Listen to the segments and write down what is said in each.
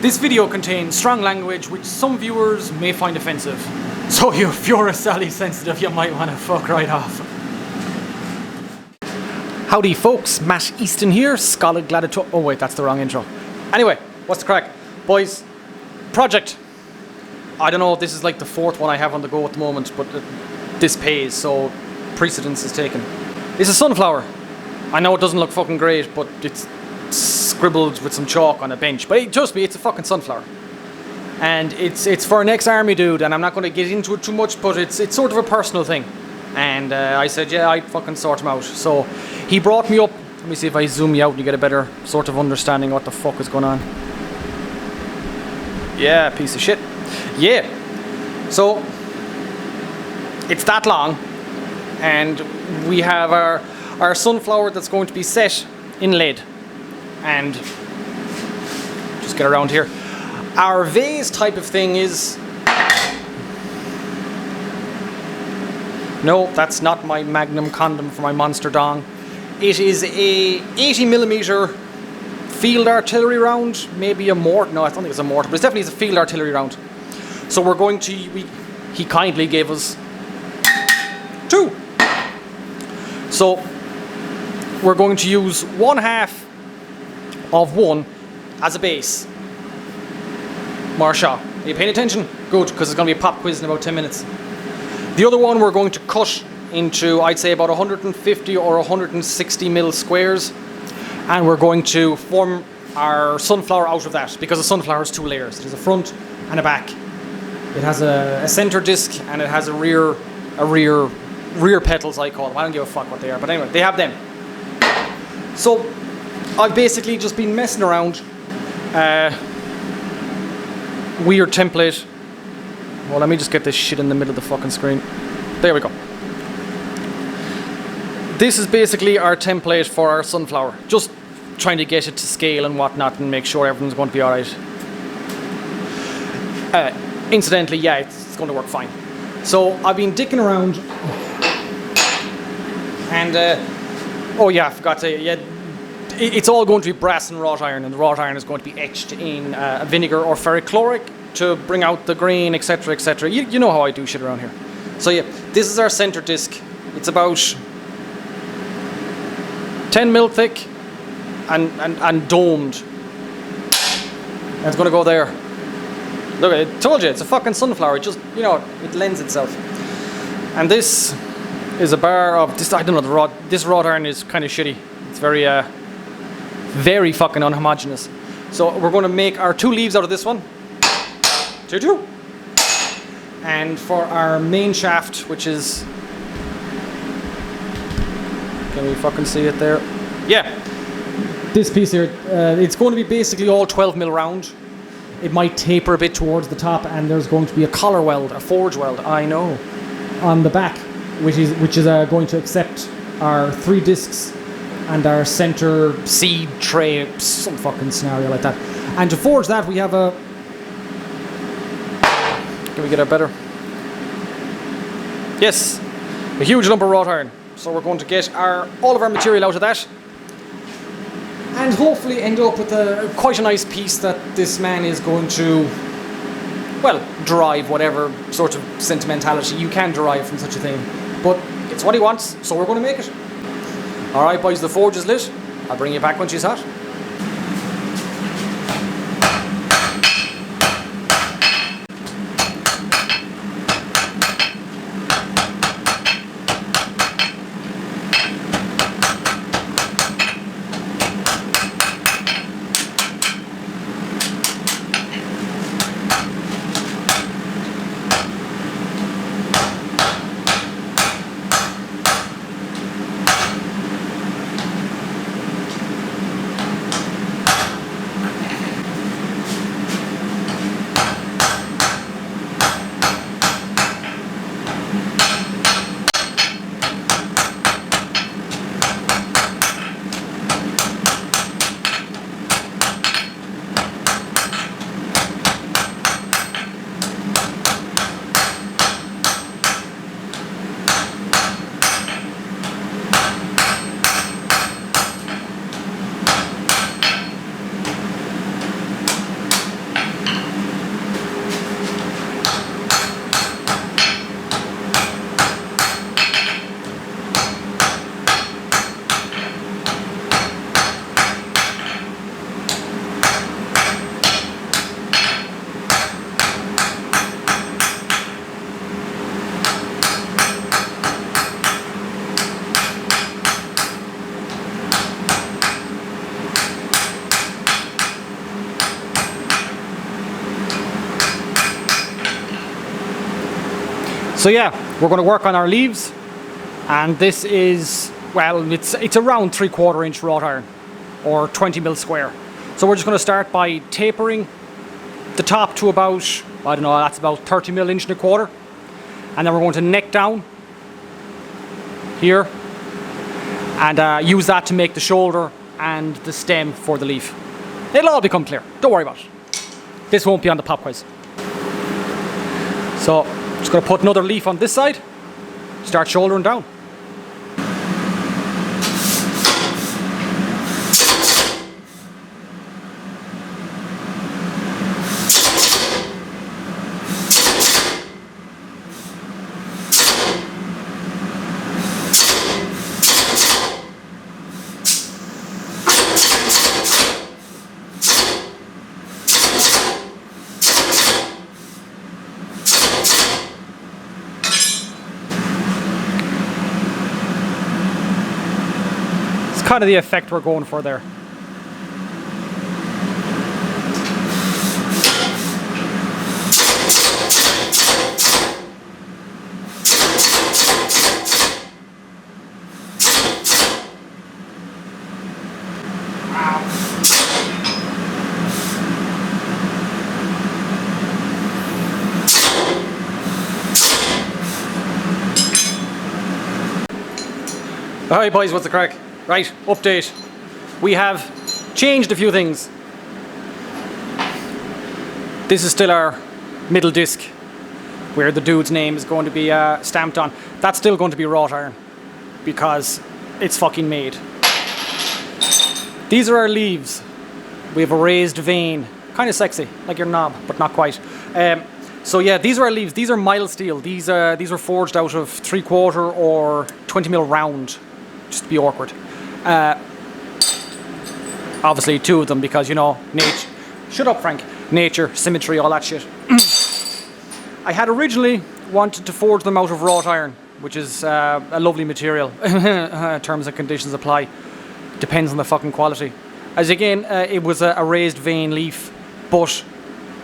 This video contains strong language which some viewers may find offensive. So if you're a Sally sensitive, you might want to fuck right off. Howdy folks, Matt Easton here, Scotland Gladiator. Oh wait, that's the wrong intro. Anyway, what's the crack? Boys, project. I don't know if this is like the fourth one I have on the go at the moment, but this pays, so precedence is taken. It's a sunflower. I know it doesn't look fucking great, but it's scribbled with some chalk on a bench. But trust me, it's a fucking sunflower. And it's for an ex-army dude, and I'm not going to get into it too much, but it's sort of a personal thing. And I said, yeah, I'd fucking sort him out. So he brought me up. Let me see if I zoom you out and you get a better sort of understanding what the fuck is going on. Yeah, piece of shit. Yeah. So it's that long, and we have our sunflower that's going to be set in lead. And just get around here. Our vase type of thing is... No, that's not my Magnum condom for my monster dong. It is a 80mm field artillery round, maybe a mortar. No, I don't think it's a mortar, but it's definitely a field artillery round. So we're going to... He kindly gave us 2. So we're going to use 1/2 of one as a base. Marsha, are you paying attention? Good, because it's going to be a pop quiz in about 10 minutes. The other one we're going to cut into, I'd say, about 150 or 160 mil squares, and we're going to form our sunflower out of that, because the sunflower has 2 layers. It has a front and a back. It has a center disc, and it has a rear petals, I call them. I don't give a fuck what they are, but anyway, they have them. So I've basically just been messing around. Weird template. Well, let me just get this shit in the middle of the fucking screen. There we go. This is basically our template for our sunflower. Just trying to get it to scale and whatnot and make sure everything's going to be alright. Incidentally, yeah, it's going to work fine. So I've been dicking around. And, oh yeah, I forgot to, yeah, it's all going to be brass and wrought iron, and the wrought iron is going to be etched in vinegar or ferrochloric to bring out the grain, etc., etc. You know how I do shit around here. So yeah, this is our center disc. It's about 10 mil thick and domed. And it's going to go there. Look, I told you, it's a fucking sunflower. It just, you know, it lends itself. And this is a bar of this. I don't know, this wrought iron is kind of shitty. It's very fucking unhomogeneous. So we're going to make our 2 leaves out of this one. 2. And for our main shaft, which is... Can we fucking see it there? Yeah. This piece here, it's going to be basically all 12 mil round. It might taper a bit towards the top, and there's going to be a collar weld, a forge weld, I know, on the back, which is going to accept our 3 discs and our center seed tray, some fucking scenario like that. And to forge that, we have a... Can we get a better? Yes, a huge lump of wrought iron. So we're going to get all of our material out of that, and hopefully end up with quite a nice piece that this man is going to, well, derive whatever sort of sentimentality you can derive from such a thing. But it's what he wants, so we're going to make it. Alright boys, the forge is lit. I'll bring you back when she's hot. So yeah, we're going to work on our leaves, and this is, well, it's around 3/4 inch wrought iron, or 20mm square. So we're just going to start by tapering the top to about, I don't know, that's about 30mm 1.25 inch, and then we're going to neck down here and use that to make the shoulder and the stem for the leaf. It'll all become clear, don't worry about it. This won't be on the pop quiz. So just going to put another leaf on this side, start shouldering down. Kind of the effect we're going for there. Alright boys, what's the crack? Right, update. We have changed a few things. This is still our middle disc, where the dude's name is going to be stamped on. That's still going to be wrought iron, because it's fucking made. These are our leaves. We have a raised vein. Kind of sexy, like your knob, but not quite. So yeah, these are our leaves. These are mild steel. These are forged out of 3/4 or 20mm round, just to be awkward. Obviously 2 of them, because, you know, nature. Shut up, Frank. Nature, symmetry, all that shit. I had originally wanted to forge them out of wrought iron, which is a lovely material. Terms and conditions apply. Depends on the fucking quality. As again, it was a raised vein leaf, but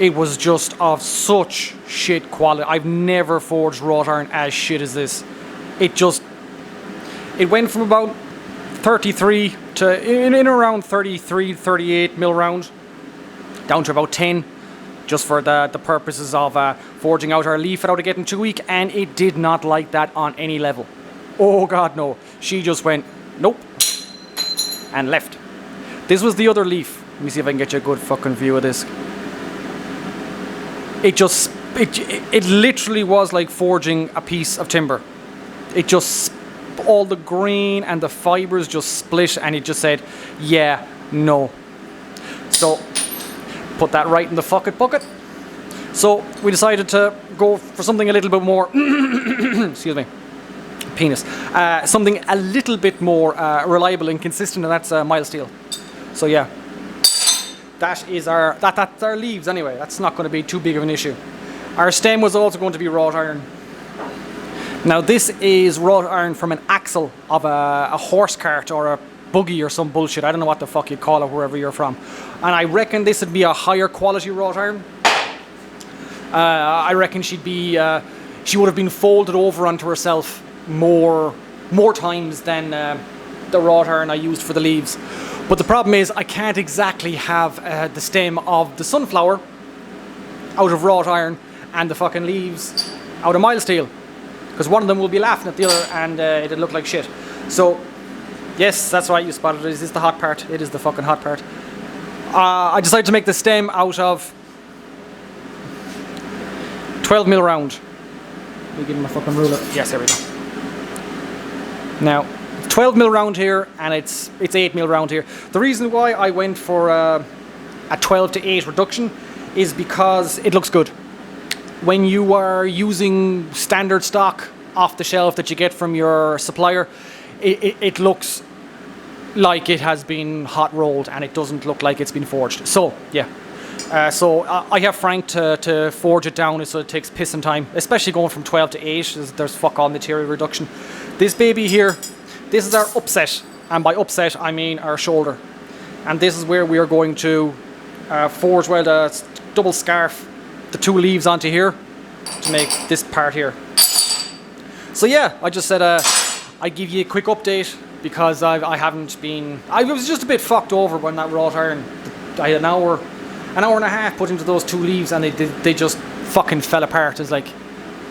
it was just of such shit quality. I've never forged wrought iron as shit as this. It went from about 33 to in around 33, 38mm round, down to about 10, just for the purposes of forging out our leaf without it getting too weak, and it did not like that on any level. Oh god, no. She just went, nope, and left. This was the other leaf. Let me see if I can get you a good fucking view of this. It literally was like forging a piece of timber. It just, all the grain and the fibers just split, and it just said, yeah, no. So, put that right in the fuck it bucket. So, we decided to go for something a little bit more, excuse me, penis. Something a little bit more reliable and consistent, and that's mild steel. So yeah, that's our leaves anyway. That's not going to be too big of an issue. Our stem was also going to be wrought iron. Now this is wrought iron from an axle of a horse cart or a buggy or some bullshit. I don't know what the fuck you call it wherever you're from. And I reckon this would be a higher quality wrought iron. I reckon she would have been folded over onto herself more times than the wrought iron I used for the leaves. But the problem is I can't exactly have the stem of the sunflower out of wrought iron and the fucking leaves out of mild steel, because one of them will be laughing at the other and it'll look like shit. So yes, that's right, you spotted it. Is this the hot part? It is the fucking hot part. I decided to make the stem out of 12mm round. Let me give him my fucking ruler. Yes, there we go. Now, 12mm round here, and it's 8mm round here. The reason why I went for a 12 to 8 reduction is because it looks good. When you are using standard stock off the shelf that you get from your supplier, it looks like it has been hot rolled, and it doesn't look like it's been forged. So yeah, I have Frank to forge it down, so it takes piss and time, especially going from 12 to 8. There's fuck all material reduction. This baby here, this is our upset, and by upset I mean our shoulder, and this is where we are going to forge weld a double scarf the 2 leaves onto here to make this part here. So yeah, I just said I'd give you a quick update because I haven't been. I was just a bit fucked over when that wrought iron. I had an hour and a half put into those 2 leaves, and they just fucking fell apart. It's like,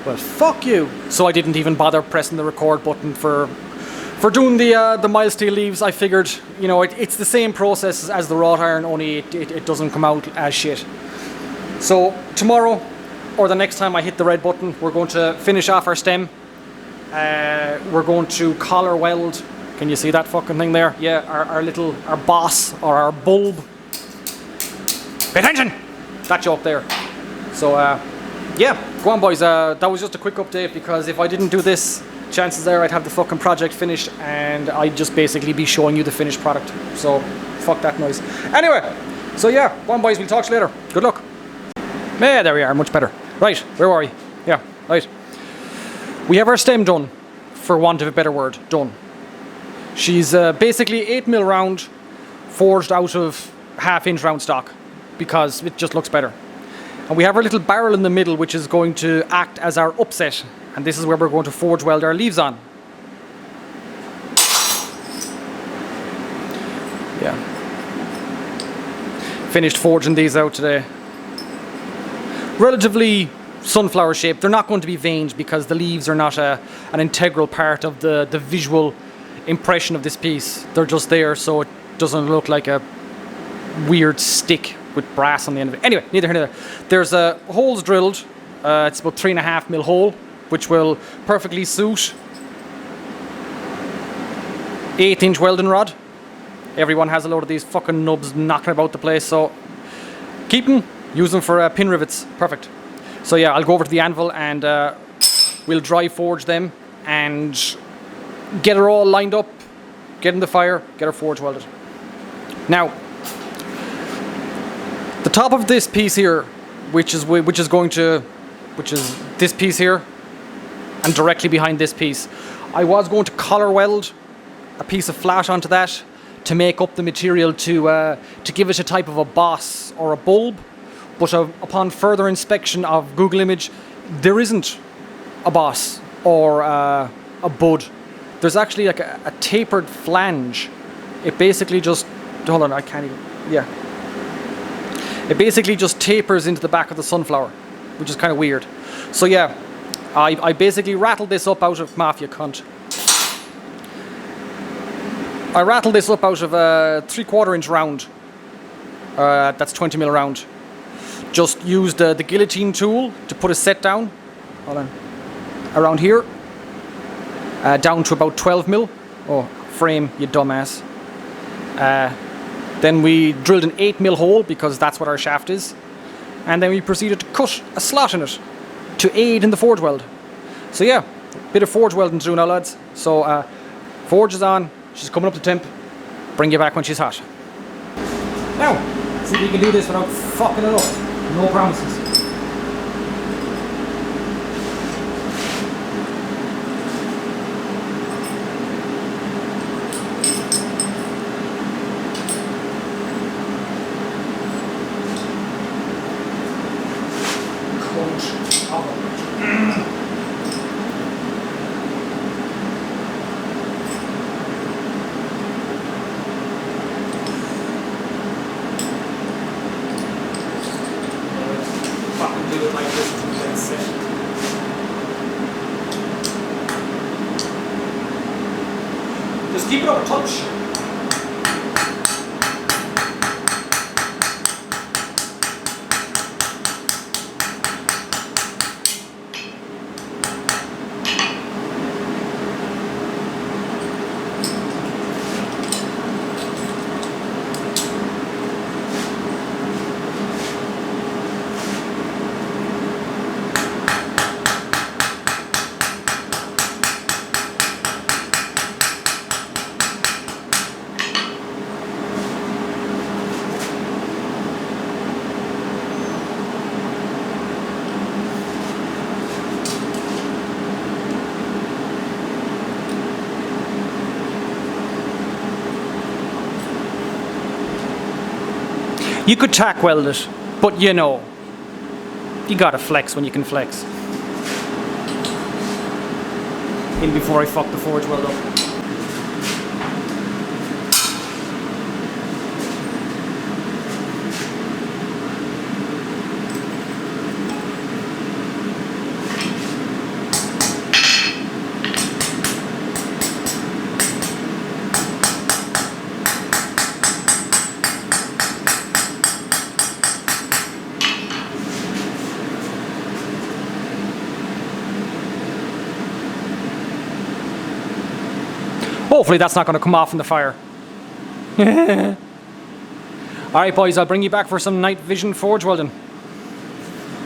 well, fuck you. So I didn't even bother pressing the record button for doing the mild steel leaves. I figured, you know, it's the same process as the wrought iron, only it doesn't come out as shit. So tomorrow, or the next time I hit the red button, we're going to finish off our stem. We're going to collar weld. Can you see that fucking thing there? Yeah, our boss, or our bulb. Pay attention! That joke there. So, yeah, go on boys. That was just a quick update, because if I didn't do this, chances are I'd have the fucking project finished and I'd just basically be showing you the finished product. So, fuck that noise. Anyway, so yeah, go on boys, we'll talk to you later. Good luck. Yeah, there we are, much better. Right, where were we? Yeah, right. We have our stem done, for want of a better word, done. She's basically 8mm round, forged out of 1/2-inch round stock, because it just looks better. And we have our little barrel in the middle, which is going to act as our upset, and this is where we're going to forge weld our leaves on. Yeah. Finished forging these out today. Relatively sunflower shape. They're not going to be veined because the leaves are not an integral part of the visual impression of this piece. They're just there so it doesn't look like a weird stick with brass on the end of it. Anyway, neither here nor there. There's holes drilled. It's about 3.5mm hole, which will perfectly suit 1/8-inch welding rod. Everyone has a load of these fucking nubs knocking about the place, so keep them, use them for pin rivets. Perfect. So yeah, I'll go over to the anvil and we'll dry forge them and get her all lined up, get in the fire, get her forge welded. Now, the top of this piece here, which is this piece here, and directly behind this piece, I was going to collar weld a piece of flat onto that to make up the material to give it a type of a boss or a bulb. But upon further inspection of Google image, there isn't a boss or a bud. There's actually like a tapered flange. It basically just, hold on, I can't even, yeah. It basically just tapers into the back of the sunflower, which is kind of weird. So yeah, I basically rattled this up out of Mafia cunt. I rattled this up out of a 3/4-inch round. That's 20mm round. Just used the guillotine tool to put a set down. Hold on. Around here. Down to about 12mm. Oh, frame, you dumbass. Then we drilled an 8mm hole, because that's what our shaft is. And then we proceeded to cut a slot in it to aid in the forge weld. So yeah, bit of forge welding to do now, lads. So forge is on. She's coming up to temp. Bring you back when she's hot. Now, see if we can do this without fucking it up. No promises. Just keep it up a touch. You could tack weld it, but you know, you gotta flex when you can flex. in before I fuck the forge weld up. Hopefully that's not going to come off in the fire. Alright boys, I'll bring you back for some night vision forge welding.